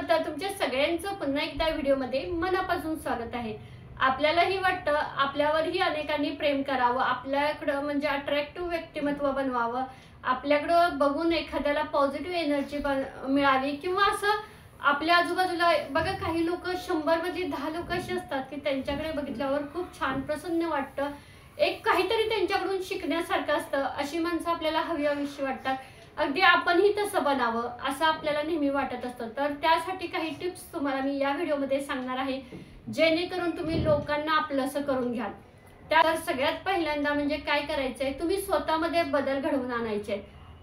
तर तुमच्या सगळ्यांचं पुन्हा एकदा व्हिडिओमध्ये मनापासून स्वागत आहे। आपल्यालाही वाटतं आपल्यावरही अनेकांनी प्रेम करावं, आपल्याकडं म्हणजे अट्रॅक्टिव्ह व्यक्तिमत्व बनवावं, आपल्याकडं बघून एखाद्याला पॉझिटिव्ह एनर्जी मिळावी किंवा असं आपल्या आजूबाजूला बघा काही लोक 100 मध्ये 10 लोक असे असतात की त्यांच्याकडे बघितल्यावर खूप छान प्रसन्न वाटतं, एक काहीतरी त्यांच्याकडून शिकण्यासारखं असतं। अशी माणसं आपल्याला हवीशी वाटतात। अगदी आपणही तसं बनावं असं आपल्याला नेहमी वाटत असतं। तर त्यासाठी काही टिप्स तुम्हाला मी या व्हिडिओमध्ये सांगणार आहे, जेणेकरून तुम्ही लोकांना आपलंसं करून घ्याल। तर सगळ्यात पहिल्यांदा म्हणजे काय करायचंय, तुम्ही स्वतःमध्ये बदल घडवून आणायचे।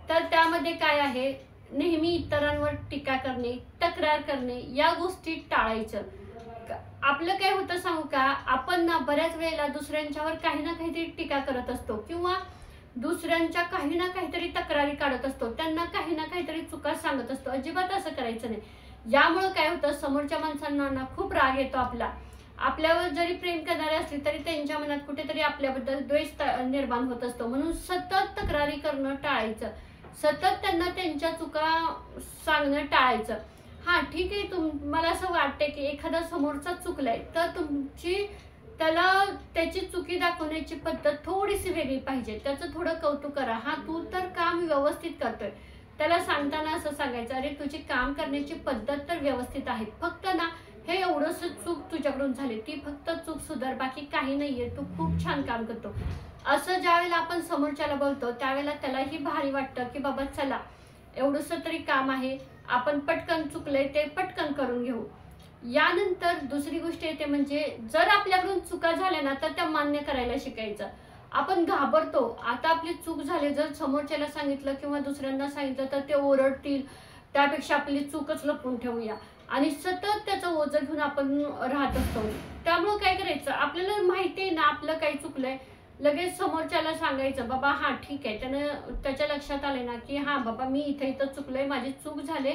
तर त्यामध्ये काय आहे, नेहमी इतरांवर टीका करणे, तक्रार करणे या गोष्टी टाळायचं। आपलं काय होतं सांगू का, आपण ना बऱ्याच वेळेला दुसऱ्यांच्यावर काही ना काहीतरी टीका करत असतो किंवा दुसऱ्यांच्या काही ना काहीतरी तक्रारी काढत असतो, त्यांना काही ना काहीतरी चुका सांगत असतो। अजिबात असं करायचं नाही। यामुळे काय होतं, समोरच्या माणसांना ना खूप राग येतो आपल्यावर जरी प्रेम करणारे असले तरी त्यांच्या मनात कुठेतरी आपल्याबद्दल द्वेष निर्माण होत असतो। म्हणून सतत तक्रारी करणं टाळायचं, सतत त्यांना त्यांच्या चुका सांगणं टाळायचं। हा ठीक आहे, तुम्हाला असं वाटते की एखादा समोरचा चुकलाय तर तुमची त्याला त्याची चुकी दाखवण्याची पद्धत थोडीशी वेगळी पाहिजे। त्याचं थोडं कौतुक करा, हा तू तर काम व्यवस्थित करतोय। त्याला सांगताना असं सांगायचं, अरे तुझी काम करण्याची पद्धत तर व्यवस्थित आहे, फक्त ना हे एवढंच चूक तुझ्याकडून झाली, ती फक्त चूक सुधार, बाकी काही नाहीये, तू खूप छान काम करतो। असं ज्यावेळेला आपण समोरच्याला बोलतो त्यावेळेला त्यालाही भारी वाटतं की बाबा चला एवढंसं तरी काम आहे, आपण पटकन चुकलंय ते पटकन करून घेऊ। यानंतर दुसरी गोष्ट येते म्हणजे जर आपल्याकडून चुका झाल्या ना तर त्या मान्य करायला शिकायचं। आपण घाबरतो, आता आपली चूक झाली, जर समोरच्याला सांगितलं किंवा दुसऱ्यांना सांगितलं तर ते ओरडतील, त्यापेक्षा आपली चूकच लपवून ठेवूया आणि सतत त्याचं ओझं घेऊन आपण राहत असतो। त्यामुळे काय करायचं, आपल्याला माहिती आहे ना आपलं काही चुकलंय, लगेच समोरच्याला सांगायचं, बाबा हा ठीक आहे, त्यानं त्याच्या लक्षात आले ना की हा बाबा मी इथं चुकलोय, माझी चूक झाली,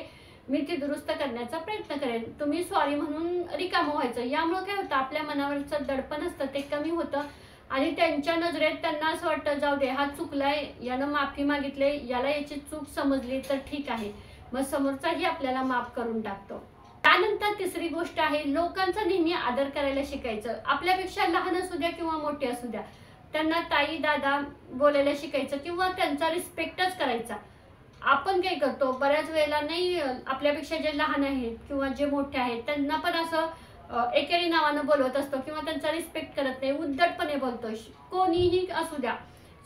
मी ती दुरुस्त करण्याचा प्रयत्न करेन, तुम्ही सॉरी म्हणून रिकामं व्हायचं। यामुळे काय होतं, आपल्या मनावरचं दडपण असतं ते कमी होतं आणि त्यांच्या नजरेत त्यांना असं वाटतं जाऊ दे, हा चुकलाय, यानं माफी मागितले, याला याची चूक समजली तर ठीक आहे, मग समोरचाही आपल्याला माफ करून टाकतो। त्यानंतर तिसरी गोष्ट आहे, लोकांचा नेहमी आदर करायला शिकायचं। आपल्यापेक्षा लहान असू द्या किंवा मोठे असू द्या, त्यांना ताई दादा बोलायला शिकायचं किंवा त्यांचा रिस्पेक्टच करायचा। आपण काय करतो बऱ्याच वेळेला, नाही आपल्यापेक्षा जे लहान आहेत किंवा जे मोठे आहेत त्यांना पण असं एकेरी नावानं बोलवत असतो किंवा त्यांचा रिस्पेक्ट करत नाही, उद्धटपणे बोलतो। कोणीही असू द्या,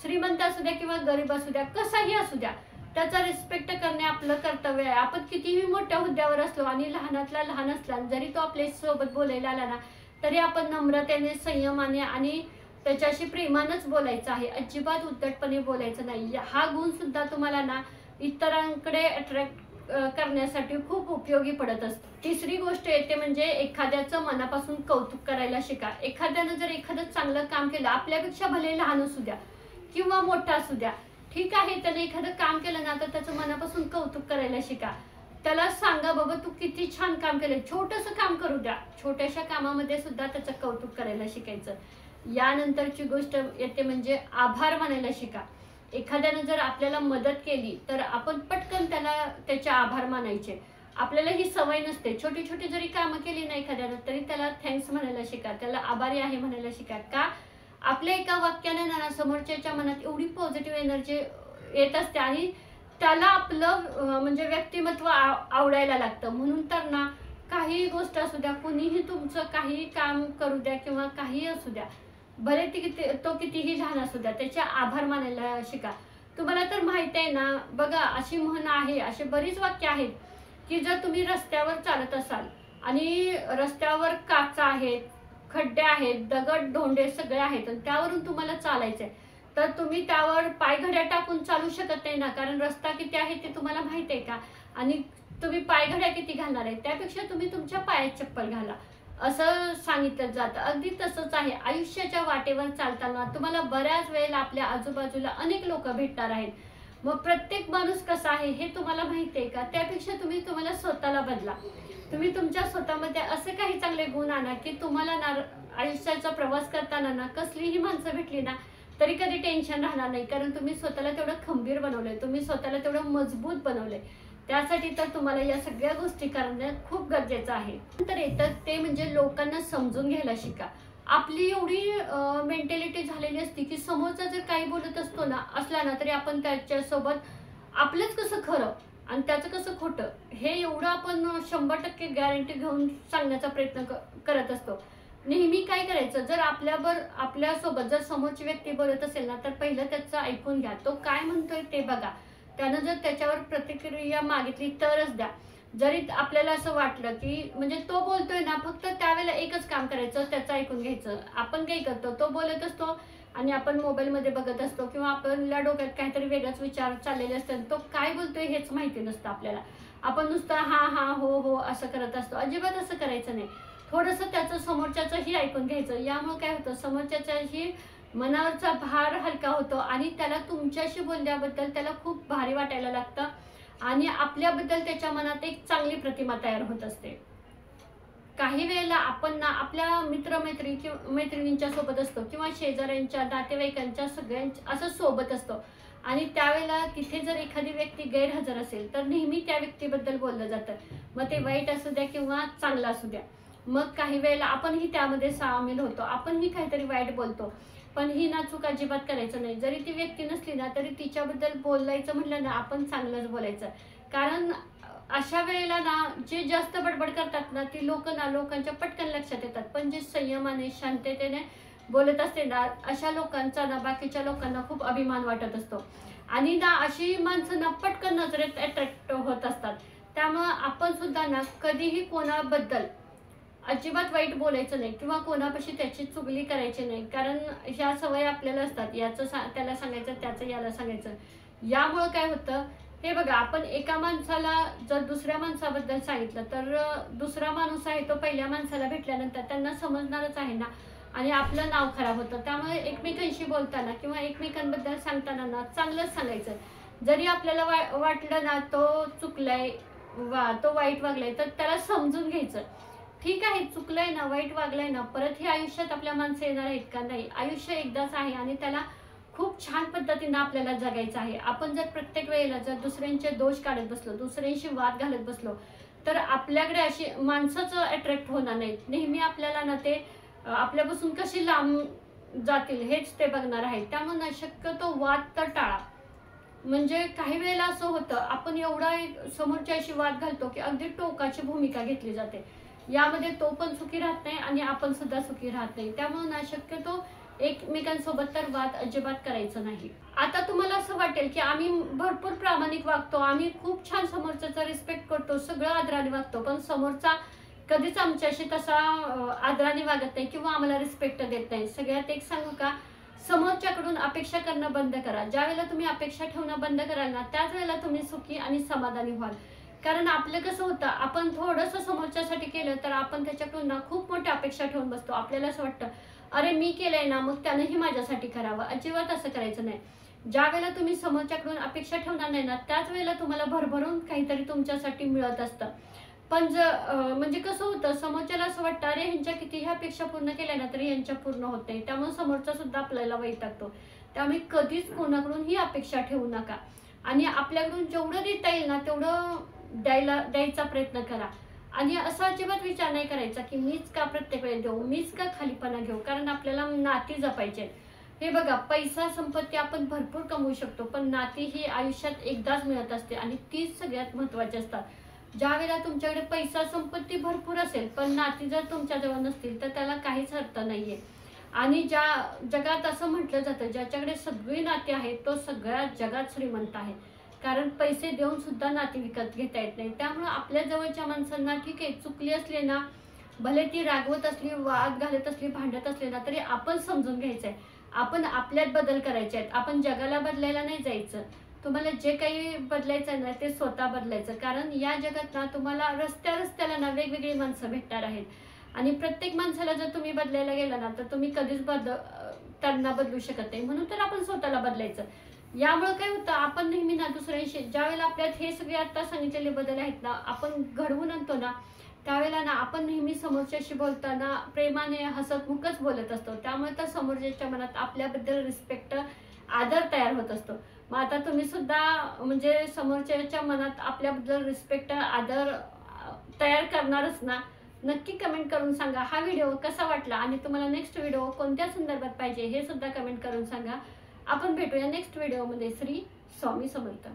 श्रीमंत असू द्या किंवा गरीब असू द्या, कसाही असू द्या, त्याचा रिस्पेक्ट करणे आपलं कर्तव्य आहे। आपण कितीही मोठ्या हुद्द्यावर असलो आणि लहानातला लहान असला, जरी तो आपल्या सोबत बोलायला आला ना तरी आपण नम्रतेने, संयमाने आणि त्याच्याशी प्रेमानच बोलायचं आहे, अजिबात उद्धटपणे बोलायचं नाही। हा गुण सुद्धा तुम्हाला ना इतरांकडे अट्रॅक्ट करण्यासाठी खूप उपयोगी पडत असतो। तिसरी गोष्ट येते म्हणजे एखाद्याचं मनापासून कौतुक करायला शिका। एखाद्यानं जर एखादं चांगलं काम केलं, आपल्यापेक्षा भले लहान असू द्या किंवा मोठा असू द्या, ठीक आहे, त्याने एखादं काम केलं ना तर त्याचं मनापासून कौतुक करायला शिका। त्याला सांगा, बाबा तू किती छान काम केलं, छोटंसं काम करू द्या, छोट्याशा कामामध्ये सुद्धा त्याचं कौतुक करायला शिकायचं। यानंतरची गोष्ट येते म्हणजे आभार मानायला शिका। एखाद्याने जर आपल्याला मदत केली तर आपण पटकन त्याला त्याचे आभार मानायचे। आपल्याला ही सवय नसते, छोटी छोटी जरी कामं केली ना एखाद्यानं तरी त्याला थँक्स म्हणायला शिका, त्याला आभारी आहे म्हणायला शिका। का, आपल्या एका वाक्याने ना समोरच्याच्या मनात एवढी पॉझिटिव्ह एनर्जी येत असते आणि त्याला आपलं म्हणजे व्यक्तिमत्व आवडायला लागतं। म्हणून तर ना काही गोष्ट असू द्या, कुणीही तुमचं काही काम करू द्या किंवा काही असू द्या, भले तो कितीही लहान असू द्या, त्याचे आभार मानायला शिका। तुम्हाला तर माहिती आहे ना, बघा अशी म्हण आहे, अशी बरीच वाक्य आहेत की जर तुम्ही रस्त्यावर चालत असाल आणि रस्त्यावर काचा आहेत, खड्डे आहेत, दगड धोंडे सगळे आहेत आणि त्यावरून तुम्हाला चालायचंय, तर तुम्ही त्यावर पायघड्या टाकून चालू शकत नाही ना, कारण रस्ता किती आहे ते तुम्हाला माहिती आहे का, आणि तुम्ही पायघड्या किती घालणार आहे, त्यापेक्षा तुम्ही तुमच्या पायात चप्पल घाला असं सांगितलं जातं। अगदी तसंच आहे, आयुष्याच्या वाटेवर चालताना तुम्हाला बऱ्याच वेळेला आपल्या आजूबाजूला अनेक लोक भेटणार आहेत, मग प्रत्येक माणूस कसा आहे हे तुम्हाला माहिती आहे का, त्यापेक्षा तुम्ही तुम्हाला स्वतःला बदला। तुम्ही तुमच्या स्वतःमध्ये असे काही चांगले गुण आणा की तुम्हाला ना आयुष्याचा प्रवास करताना ना कसलीही माणसं भेटली ना तरी कधी टेन्शन राहणार नाही, कारण तुम्ही स्वतःला तेवढं खंबीर बनवलंय, तुम्ही स्वतःला तेवढं मजबूत बनवलंय। त्यासाठी तर तुम्हाला या सगळ्या गोष्टी करणं खूप गरजेचं आहे. नंतर येतं ते म्हणजे लोकांना समजून घ्यायला शिका. आपली एवढी मेंटॅलिटी झालेली असते की समोरचा जर काही बोलत असला ना तरी आपण त्याच्यासोबत आपलंच कसं खरं आणि त्याचं कसं खोटं हे एवढं आपण 100% गॅरंटी घेऊन सांगण्याचा प्रयत्न करत असतो. नेहमी काय करायचं, जर आपल्यासोबत जर समोरची व्यक्ती बोलत असेल ना तर पहिलं त्याचं ऐकून घ्या, तो काय म्हणतोय ते बघा. त्यानं जर त्याच्यावर प्रतिक्रिया मागितली तरच द्या. जरी आपल्याला असं वाटलं की म्हणजे तो बोलतोय ना, फक्त त्यावेळेला एकच काम करायचं, त्याचं ऐकून घ्यायचं. आपण काय करतो, तो बोलत असतो आणि आपण मोबाईलमध्ये बघत असतो किंवा आपल्या डोक्यात काहीतरी वेगळाच विचार चाललेले असतात. तो काय बोलतोय हेच माहिती नसतं आपल्याला. आपण नुसतं हा हा हो हो असं करत असतो. अजिबात असं करायचं नाही. थोडंसं त्याचं समोरच्याचंही ऐकून घ्यायचं. यामुळे काय होतं, समोरच्याच्याही मनावरचा भार हलका होतो आणि त्याला तुमच्याशी बोलल्याबद्दल त्याला खूप भारी वाटायला लागतं आणि आपल्याबद्दल त्याच्या मनात एक चांगली प्रतिमा तयार होत असते. काही वेळेला आपण ना आपल्या मैत्रिणींच्या सोबत असतो किंवा शेजाऱ्यांच्या, नातेवाईकांच्या सगळ्यांच्या असं सोबत असतो आणि त्यावेळेला तिथे जर एखादी व्यक्ती गैरहजर असेल तर नेहमी त्या व्यक्तीबद्दल बोललं जातं. मग ते वाईट असू द्या किंवा चांगलं असू द्या. मग काही वेळेला आपणही त्यामध्ये सामील होतो. आपणही काहीतरी वाईट बोलतो. पण ही ना चूक अजिबात करायचं नाही. जरी ती व्यक्ती नसली ना तरी तिच्याबद्दल बोलायचं म्हटलं ना आपण चांगलंच बोलायचं. कारण अशा वेळेला ना जे जास्त बडबड करतात ना ती लोकांच्या पटकन लक्षात येतात. पण जे संयमाने शांततेने बोलत असते ना अशा लोकांचा ना बाकीच्या लोकांना खूप अभिमान वाटत असतो आणि ना अशी माणसं ना पटकन नजरेत अट्रॅक्ट होत असतात. त्यामुळं आपण सुद्धा ना कधीही कोणाबद्दल अजिबात वाईट बोलायचं नाही किंवा कोणापाशी त्याची चुगली करायची नाही. कारण ह्या सवय आपल्याला असतात, याचं त्याला सांगायचं, त्याचं याला सांगायचं. यामुळं काय होतं हे बघा, आपण एका माणसाला जर दुसऱ्या माणसाबद्दल सांगितलं तर दुसरा माणूस आहे तो पहिल्या माणसाला भेटल्यानंतर त्यांना समजणारच आहे ना आणि आपलं नाव खराब होतं. त्यामुळे एकमेकांशी बोलताना किंवा एकमेकांबद्दल सांगताना ना चांगलंच सांगायचं. जरी आपल्याला वाटलं ना तो चुकलाय तो वाईट वागलाय तर त्याला समजून घ्यायचं. ठीक आहे, चुकलंय ना, वाईट वागलंय ना, परत हे आयुष्यात आपल्या माणसं येणार आहेत का? नाही. आयुष्य एकदाच आहे आणि त्याला खूप छान पद्धतीने आपल्याला जगायचं आहे. आपण जर प्रत्येक वेळेला जर दुसऱ्यांचे दोष काढत बसलो, दुसऱ्यांशी वाद घालत बसलो तर आपल्याकडे अशी माणसंच अट्रॅक्ट होणार नाहीत. नेहमी आपल्याला ना ते आपल्यापासून कशी लांब जातील हेच ते बघणार आहेत. त्यामुळे शक्यतो वाद तर टाळा. म्हणजे काही वेळेला असं होतं आपण एवढा समोरच्याशी वाद घालतो की अगदी टोकाची भूमिका घेतली जाते. यामध्ये तो पण सुखी राहत नाही आणि आपण सुद्धा सुखी राहत नाही. त्यामुळे ना शक्यतो एकमेकांसोबत तर वाद अजिबात करायचं नाही. आता तुम्हाला असं वाटेल की आम्ही भरपूर प्रामाणिक वागतो, आम्ही खूप छान समोरच्याचा रिस्पेक्ट करतो, सगळं आदराने वागतो, पण समोरचा कधीच आमच्याशी तसा आदराने वागत नाही किंवा आम्हाला रिस्पेक्ट देत नाही. सगळ्यात एक सांगू का, समोरच्याकडून अपेक्षा करणं बंद करा. ज्या वेळेला तुम्ही अपेक्षा ठेवणं बंद कराल ना त्याच वेळेला तुम्ही सुखी आणि समाधानी व्हाल. कारण आपलं कसं होतं, आपण थोडंसं समोरच्यासाठी केलं तर आपण त्याच्याकडून ना खूप मोठ्या अपेक्षा ठेवून बसतो. आपल्याला असं वाटतं अरे मी केलंय ना मग त्यानंही माझ्यासाठी करावं. अजिबात असं करायचं नाही. ज्या वेळेला तुम्ही समोरच्याकडून अपेक्षा ठेवणार नाही ना त्याच वेळेला तुम्हाला भरभरून काहीतरी तुमच्यासाठी मिळत असतं. पण म्हणजे कसं होतं, समोरच्याला असं वाटतं अरे ह्यांच्या कितीही अपेक्षा पूर्ण केल्या ना तरी यांच्या पूर्ण होत नाही. त्यामुळे समोरचा सुद्धा आपल्याला वैतागतो. त्यामुळे कधीच कोणाकडून ही अपेक्षा ठेवू नका आणि आपल्याकडून जेवढं देता येईल ना तेवढं द्यायचा प्रयत्न करा. आणि असा अजिबात विचार नाही करायचा की मीच का प्रत्येक वेळेस देऊ, मीच का खालीपणा घेऊ. कारण आपल्याला नाती जपायचे. हे बघा, पैसा संपत्ती आपण भरपूर कमवू शकतो पण नाती ही आयुष्यात एकदाच मिळत असते आणि तीच सगळ्यात महत्वाची असतात. ज्या वेळेला तुमच्याकडे पैसा संपत्ती भरपूर असेल पण नाती जर तुमच्याजवळ नसतील तर त्याला काहीच अर्थ नाहीये. आणि ज्या जगात असं म्हटलं जातं ज्याच्याकडे सगळी नाती आहेत तो सगळ्या जगात श्रीमंत आहे. कारण पैसे देऊन सुद्धा नाती विकत घेता येत नाही. त्यामुळे आपल्या जवळच्या माणसांना ठीक आहे, चुकली असले ना, भले ती रागवत असली, वाद घालत असली, भांडत असले ना तरी आपण समजून घ्यायचंय. आपण आपल्यात बदल करायचे आहेत. आपण जगाला बदलायला नाही जायचं. तुम्हाला जे काही बदलायचं ना ते स्वतः बदलायचं. कारण या जगात ना तुम्हाला रस्त्याला ना वेगवेगळी माणसं भेटणार आहेत आणि प्रत्येक माणसाला जर तुम्ही बदलायला गेला ना तर तुम्ही कधीच त्यांना बदलू शकत नाही. म्हणून तर आपण स्वतःला बदलायचं. यामुळे काय होतं, आपण नेहमी ना दुसऱ्यांशी ज्या वेळेला आपल्यात हे सगळे आता सांगितलेले बदल आहेत ना आपण घडवून आणतो ना त्यावेळेला ना आपण नेहमी समोरच्याशी बोलताना प्रेमाने हसतमुखच बोलत असतो. त्यामुळे तर समोरच्याच्या मनात आपल्याबद्दल रिस्पेक्ट, आदर तयार होत असतो. मग आता तुम्ही सुद्धा म्हणजे समोरच्याच्या मनात आपल्याबद्दल रिस्पेक्ट आदर तयार करणारच ना. नक्की कमेंट करून सांगा हा व्हिडिओ कसा वाटला आणि तुम्हाला नेक्स्ट व्हिडिओ कोणत्या संदर्भात पाहिजे हे सुद्धा कमेंट करून सांगा. आपण भेटूया नेक्स्ट व्हिडिओमध्ये. श्री स्वामी समर्थ.